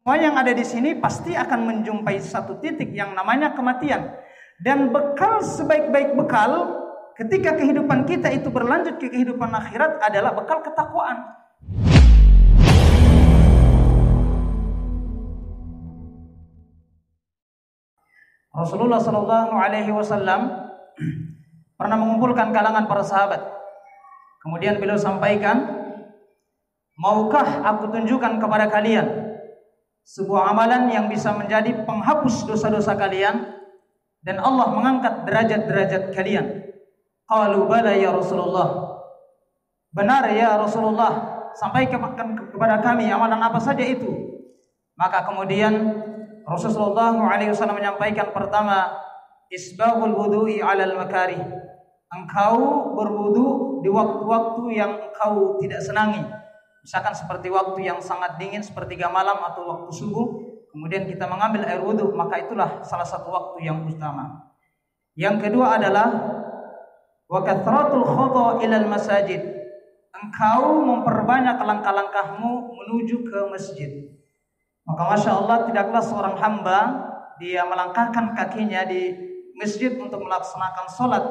Semua yang ada di sini pasti akan menjumpai satu titik yang namanya kematian. Dan bekal sebaik-baik bekal ketika kehidupan kita itu berlanjut ke kehidupan akhirat adalah bekal ketakwaan. Rasulullah Shallallahu Alaihi Wasallam pernah mengumpulkan kalangan para sahabat. Kemudian beliau sampaikan, maukah aku tunjukkan kepada kalian sebuah amalan yang bisa menjadi penghapus dosa-dosa kalian dan Allah mengangkat derajat-derajat kalian? Qalu bala ya Rasulullah. Benar ya Rasulullah, sampaikan kepada kami amalan apa saja itu. Maka kemudian Rasulullah SAW menyampaikan, pertama, isbaghul wudu'i 'alal makarih. Engkau berwudu di waktu-waktu yang engkau tidak senangi. Misalkan seperti waktu yang sangat dingin sepertiga malam atau waktu subuh, kemudian kita mengambil air wudu, maka itulah salah satu waktu yang utama. Yang kedua adalah wa kathratul khata ilal masajid. Engkau memperbanyak langkah-langkahmu menuju ke masjid. Maka Masya Allah, tidaklah seorang hamba dia melangkahkan kakinya di masjid untuk melaksanakan sholat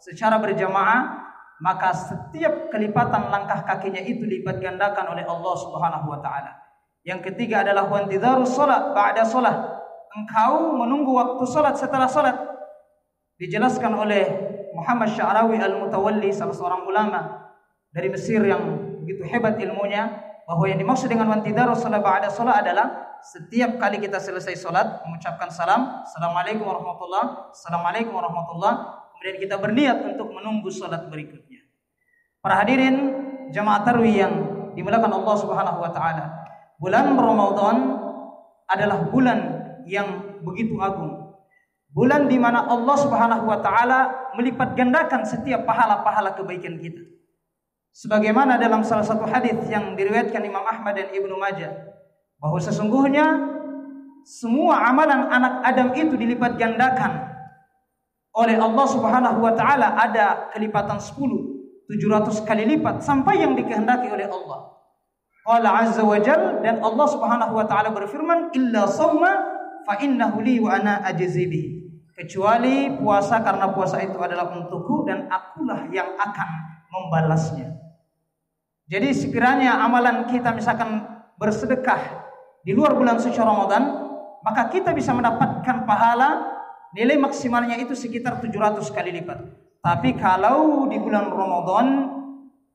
secara berjamaah, maka setiap kelipatan langkah kakinya itu dilipat gandakan oleh Allah Subhanahu wa taala. Yang ketiga adalah wantidharus shalat ba'da shalah. Engkau menunggu waktu salat setelah salat. Dijelaskan oleh Muhammad Sya'rawi Al-Mutawalli, salah seorang ulama dari Mesir yang begitu hebat ilmunya, bahwa yang dimaksud dengan wantidharus shalat ba'da shalah adalah setiap kali kita selesai salat mengucapkan salam, Assalamualaikum warahmatullahi, Assalamualaikum warahmatullahi, kemudian kita berniat untuk menunggu salat berikutnya. Para hadirin jamaah tarawih yang dimuliakan Allah Subhanahu wa taala, bulan Ramadan adalah bulan yang begitu agung. Bulan di mana Allah Subhanahu wa taala melipat gandakan setiap pahala-pahala kebaikan kita. Sebagaimana dalam salah satu hadis yang diriwayatkan Imam Ahmad dan Ibnu Majah, bahwa sesungguhnya semua amalan anak Adam itu dilipat gandakan oleh Allah Subhanahu wa taala, ada kelipatan 700 kali lipat sampai yang dikehendaki oleh Allah. Qala azza wa jalla, dan Allah Subhanahu wa taala berfirman, illa shauma fa innahu li wa ana ajzi bihi. Kecuali puasa, karena puasa itu adalah untukku dan akulah yang akan membalasnya. Jadi sekiranya amalan kita misalkan bersedekah di luar bulan suci Ramadan, maka kita bisa mendapatkan pahala nilai maksimalnya itu sekitar 700 kali lipat. Tapi kalau di bulan Ramadan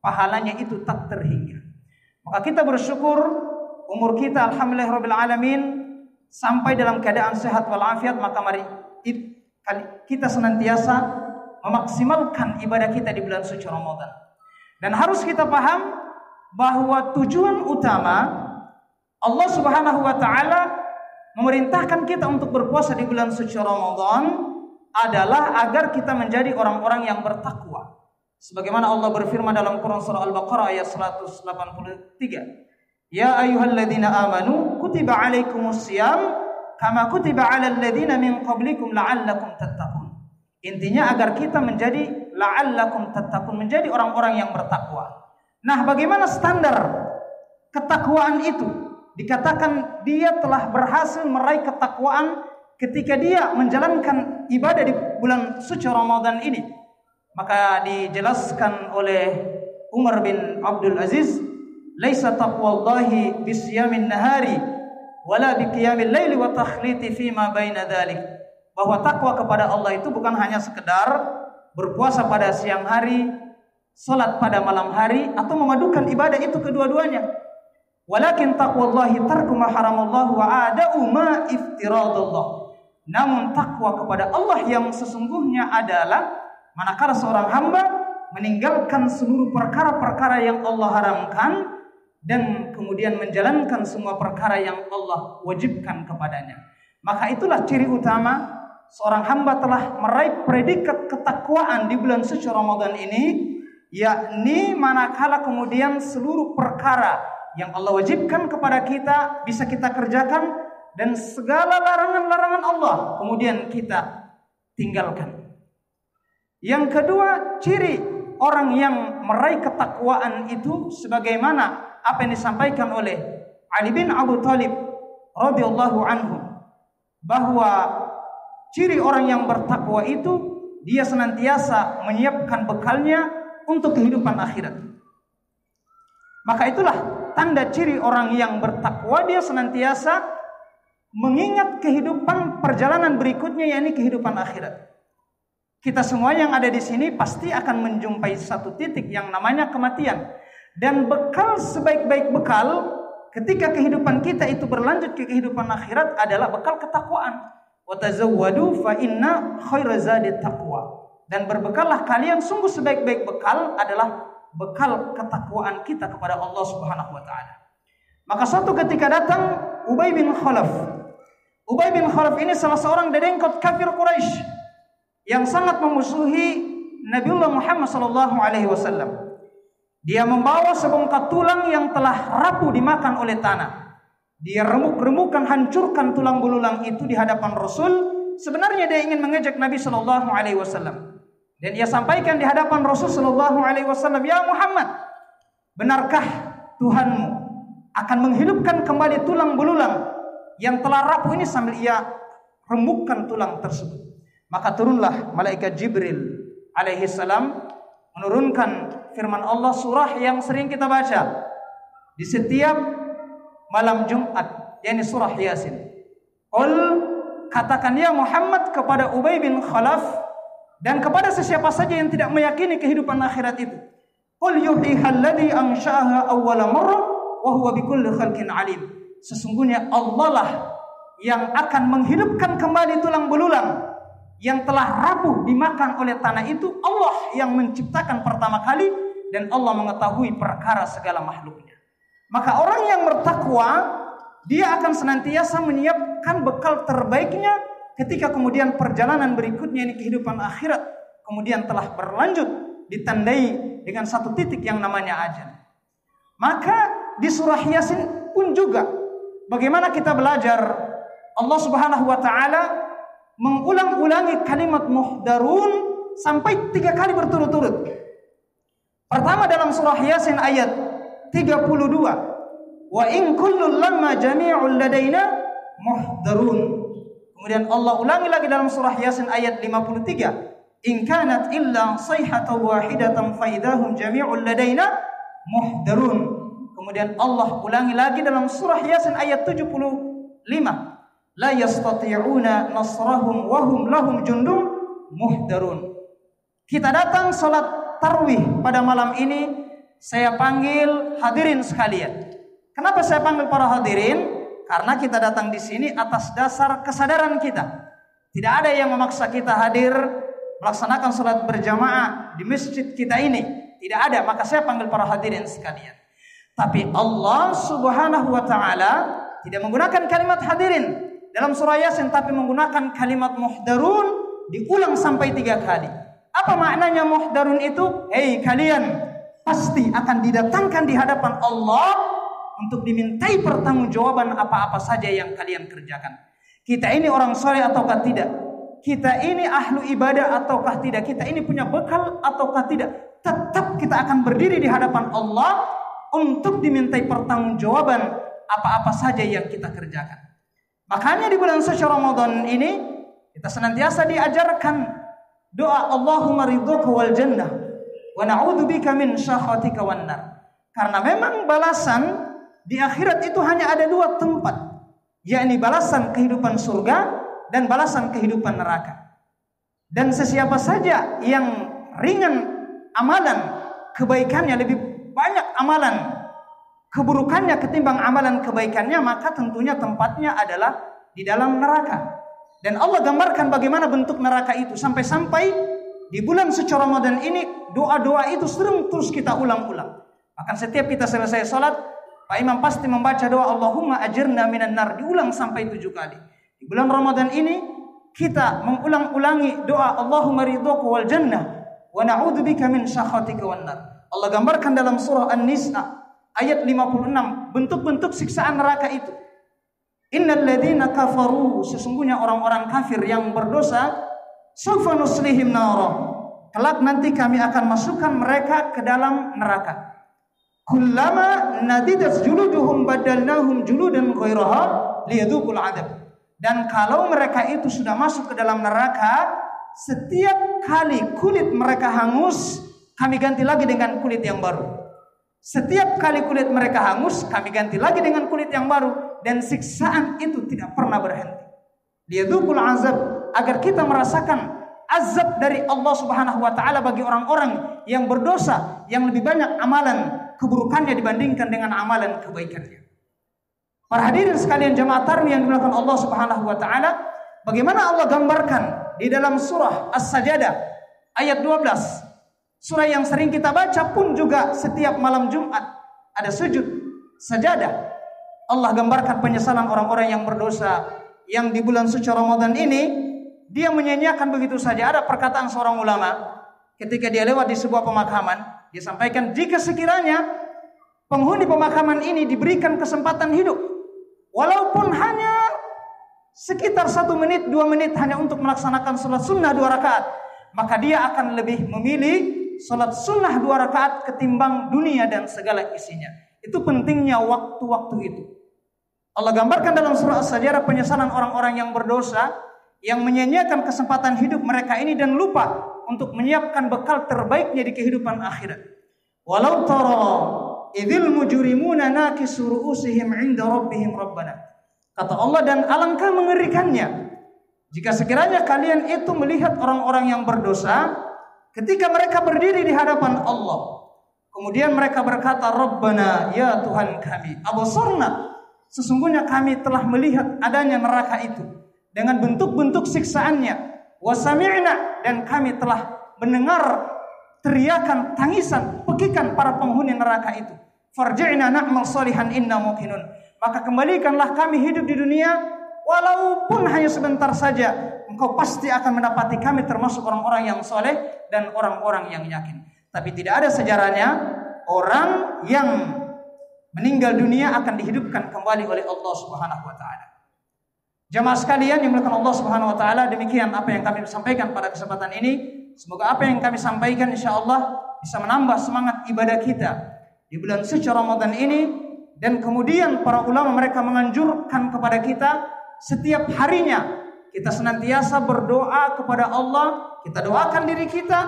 pahalanya itu tak terhingga. Maka kita bersyukur umur kita alhamdulillahirabbil alamin sampai dalam keadaan sehat walafiat. Maka mari kita senantiasa memaksimalkan ibadah kita di bulan suci Ramadan. Dan harus kita paham bahwa tujuan utama Allah Subhanahu wa taala memerintahkan kita untuk berpuasa di bulan suci Ramadan adalah agar kita menjadi orang-orang yang bertakwa. Sebagaimana Allah berfirman dalam Quran surah Al-Baqarah ayat 183, ya ayyuhalladzina amanu kutiba alaikumus syiyam kama kutiba alal ladzina min qablikum la'allakum tattaqun. Intinya agar kita menjadi la'allakum tattaqun, menjadi orang-orang yang bertakwa. Nah, bagaimana standar ketakwaan itu? Dikatakan dia telah berhasil meraih ketakwaan ketika dia menjalankan ibadah di bulan suci Ramadan ini. Maka dijelaskan oleh Umar bin Abdul Aziz, laisa taqwallahi bisyamin nahari wala biqiyamil laili wa takhliti fima baina dzalik. Bahwa takwa kepada Allah itu bukan hanya sekedar berpuasa pada siang hari, salat pada malam hari, atau memadukan ibadah itu kedua-duanya. Walakin taqwallahi tarku ma haramallahu wa ada'u ma iftiradallah. Namun takwa kepada Allah yang sesungguhnya adalah manakala seorang hamba meninggalkan seluruh perkara-perkara yang Allah haramkan dan kemudian menjalankan semua perkara yang Allah wajibkan kepadanya. Maka itulah ciri utama seorang hamba telah meraih predikat ketakwaan di bulan suci Ramadan ini, yakni manakala kemudian seluruh perkara yang Allah wajibkan kepada kita bisa kita kerjakan, dan segala larangan-larangan Allah kemudian kita tinggalkan. Yang kedua, ciri orang yang meraih ketakwaan itu sebagaimana apa yang disampaikan oleh Ali bin Abu Thalib radhiyallahu anhu bahwa ciri orang yang bertakwa itu dia senantiasa menyiapkan bekalnya untuk kehidupan akhirat. Maka itulah tanda ciri orang yang bertakwa, dia senantiasa mengingat kehidupan perjalanan berikutnya, yakni kehidupan akhirat. Kita semua yang ada di sini pasti akan menjumpai satu titik yang namanya kematian. Dan bekal sebaik-baik bekal ketika kehidupan kita itu berlanjut ke kehidupan akhirat adalah bekal ketakwaan. Wa tazawwadu fa inna khairaz zadi taqwa. Dan berbekallah kalian, sungguh sebaik-baik bekal adalah bekal ketakwaan kita kepada Allah Subhanahu wa taala. Maka suatu ketika datang Ubay bin Khalaf. Ubay bin Khalaf ini salah seorang dedengkot kafir Quraisy yang sangat memusuhi Nabiullah Muhammad sallallahu alaihi wasallam. Dia membawa sebongkah tulang yang telah rapuh dimakan oleh tanah. Dia remuk-remukan, hancurkan tulang belulang itu di hadapan Rasul. Sebenarnya dia ingin mengejek Nabi sallallahu alaihi wasallam. Dan ia sampaikan di hadapan Rasul sallallahu alaihi wasallam, "Ya Muhammad, benarkah Tuhanmu akan menghidupkan kembali tulang belulang yang telah rapuh ini?" Sambil ia remukkan tulang tersebut. Maka turunlah malaikat Jibril alaihi salam menurunkan firman Allah, surah yang sering kita baca di setiap malam Jumat, yakni surah Yasin. Qul, katakan ya Muhammad kepada Ubay bin Khalaf dan kepada sesiapa saja yang tidak meyakini kehidupan akhirat itu, qul yuhyiha alladhi ansha'aha awwala marrah wa huwa bikulli khalqin alim. Sesungguhnya Allah lah yang akan menghidupkan kembali tulang belulang yang telah rapuh dimakan oleh tanah itu. Allah yang menciptakan pertama kali dan Allah mengetahui perkara segala makhluknya. Maka orang yang bertakwa, dia akan senantiasa menyiapkan bekal terbaiknya ketika kemudian perjalanan berikutnya ini kehidupan akhirat kemudian telah berlanjut, ditandai dengan satu titik yang namanya ajal. Maka di surah Yasin pun juga bagaimana kita belajar Allah Subhanahu wa taala mengulang-ulangi kalimat muhdarun sampai 3 kali berturut-turut. Pertama dalam surah Yasin ayat 32, wa in kullun lamma jami'un ladaina muhdarun. Kemudian Allah ulangi lagi dalam surah Yasin ayat 53, in kanat illa sayhatan wahidatan fa idahum jami'un ladaina muhdarun. Kemudian Allah ulangi lagi dalam surah Yasin ayat 75, la yastati'una nasrahum wa hum lahum jundum muhdarun. Kita datang salat tarawih pada malam ini, saya panggil hadirin sekalian. Kenapa saya panggil para hadirin? Karena kita datang di sini atas dasar kesadaran kita. Tidak ada yang memaksa kita hadir melaksanakan salat berjamaah di masjid kita ini. Tidak ada, maka saya panggil para hadirin sekalian. Tapi Allah Subhanahu wa taala tidak menggunakan kalimat hadirin dalam surah Yasin, tapi menggunakan kalimat muhdarun, diulang sampai 3 kali. Apa maknanya muhdarun itu? Hei kalian, pasti akan didatangkan di hadapan Allah untuk dimintai pertanggungjawaban apa-apa saja yang kalian kerjakan. Kita ini orang soleh ataukah tidak? Kita ini ahlu ibadah ataukah tidak? Kita ini punya bekal ataukah tidak? Tetap kita akan berdiri di hadapan Allah untuk dimintai pertanggungjawaban apa-apa saja yang kita kerjakan. Makanya di bulan suci Ramadan ini kita senantiasa diajarkan doa Allahumma ridhoka wal jannah wa na'udzubika min syakhatika wan nar. Karena memang balasan di akhirat itu hanya ada 2 tempat, yakni balasan kehidupan surga dan balasan kehidupan neraka. Dan sesiapa saja yang ringan amalan kebaikannya, lebih banyak amalan keburukannya ketimbang amalan kebaikannya, maka tentunya tempatnya adalah di dalam neraka. Dan Allah gambarkan bagaimana bentuk neraka itu, sampai-sampai di bulan suci Ramadan ini doa-doa itu sering terus kita ulang-ulang. Bahkan setiap kita selesai salat, Pak Imam pasti membaca doa Allahumma ajirna minan nar, diulang sampai 7 kali. Di bulan Ramadan ini kita mengulang-ulangi doa Allahumma ridhoka wal jannah wa na'udzubika min syakhatika wan nar. Allah gambarkan dalam surah An-Nisa ayat 56 bentuk-bentuk siksaan neraka itu. Innal ladzina kafaru, sesungguhnya orang-orang kafir yang berdosa, sawfa nuslihim nara, kelak nanti kami akan masukkan mereka ke dalam neraka. Kullama nadidat juluduhum badalnahum juludan ghairaha liyadzuqul 'adzab. Dan kalau mereka itu sudah masuk ke dalam neraka, setiap kali kulit mereka hangus, kami ganti lagi dengan kulit yang baru. Setiap kali kulit mereka hangus, kami ganti lagi dengan kulit yang baru. Dan siksaan itu tidak pernah berhenti. Liyadzuqul 'adzab, agar kita merasakan azab dari Allah Subhanahu wa taala bagi orang-orang yang berdosa, yang lebih banyak amalan keburukannya dibandingkan dengan amalan kebaikannya. Para hadirin sekalian jemaah tarawih yang dimuliakan Allah Subhanahu wa taala, bagaimana Allah gambarkan di dalam surah As-Sajdah ayat 12. Surah yang sering kita baca pun juga setiap malam Jumat ada sujud sajadah. Allah gambarkan penyesalan orang-orang yang berdosa yang di bulan suci Ramadan ini dia menyanyiakan begitu saja. Ada perkataan seorang ulama ketika dia lewat di sebuah pemakaman, dia sampaikan jika sekiranya penghuni pemakaman ini diberikan kesempatan hidup, walaupun hanya sekitar 1 menit, 2 menit hanya untuk melaksanakan sholat sunnah 2 rakaat, maka dia akan lebih memilih sholat sunnah 2 rakaat ketimbang dunia dan segala isinya. Itu pentingnya waktu-waktu itu. Allah gambarkan dalam surah As-Sajdah penyesalan orang-orang yang berdosa, yang menyanyiakan kesempatan hidup mereka ini dan lupa untuk menyiapkan bekal terbaiknya di kehidupan akhirat. Walau tara idzil mujrimuna nakisu ru'usihim 'inda rabbihim rabbana. Kata Allah, dan alangkah mengerikannya jika sekiranya kalian itu melihat orang-orang yang berdosa ketika mereka berdiri di hadapan Allah. Kemudian mereka berkata, Rabbana, ya Tuhan kami, abasarna, sesungguhnya kami telah melihat adanya neraka itu dengan bentuk-bentuk siksaannya, wasami'na, dan kami telah mendengar teriakan, tangisan, pekikan para penghuni neraka itu. Farji'na na'mal salihan inna muqinun. Maka kembalikanlah kami hidup di dunia, walaupun hanya sebentar saja, engkau pasti akan mendapati kami termasuk orang-orang yang soleh dan orang-orang yang yakin. Tapi tidak ada sejarahnya orang yang meninggal dunia akan dihidupkan kembali oleh Allah Subhanahu wa taala. Jamaah sekalian yang dimuliakan Allah Subhanahu wa taala, demikian apa yang kami sampaikan pada kesempatan ini. Semoga apa yang kami sampaikan insyaallah bisa menambah semangat ibadah kita di bulan suci Ramadan ini, dan kemudian para ulama mereka menganjurkan kepada kita setiap harinya kita senantiasa berdoa kepada Allah, kita doakan diri kita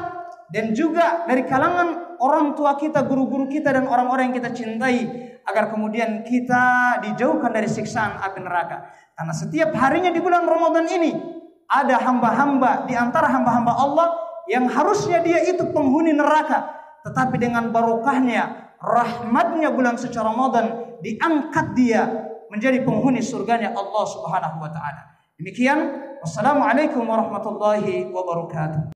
dan juga dari kalangan orang tua kita, guru-guru kita dan orang-orang yang kita cintai, agar kemudian kita dijauhkan dari siksaan api neraka. Karena setiap harinya di bulan Ramadan ini ada hamba-hamba di antara hamba-hamba Allah yang harusnya dia itu penghuni neraka, tetapi dengan barokahnya, rahmatnya bulan suci Ramadan diangkat dia menjadi penghuni surganya Allah Subhanahu wa taala. Demikian, wassalamualaikum warahmatullahi wabarakatuh.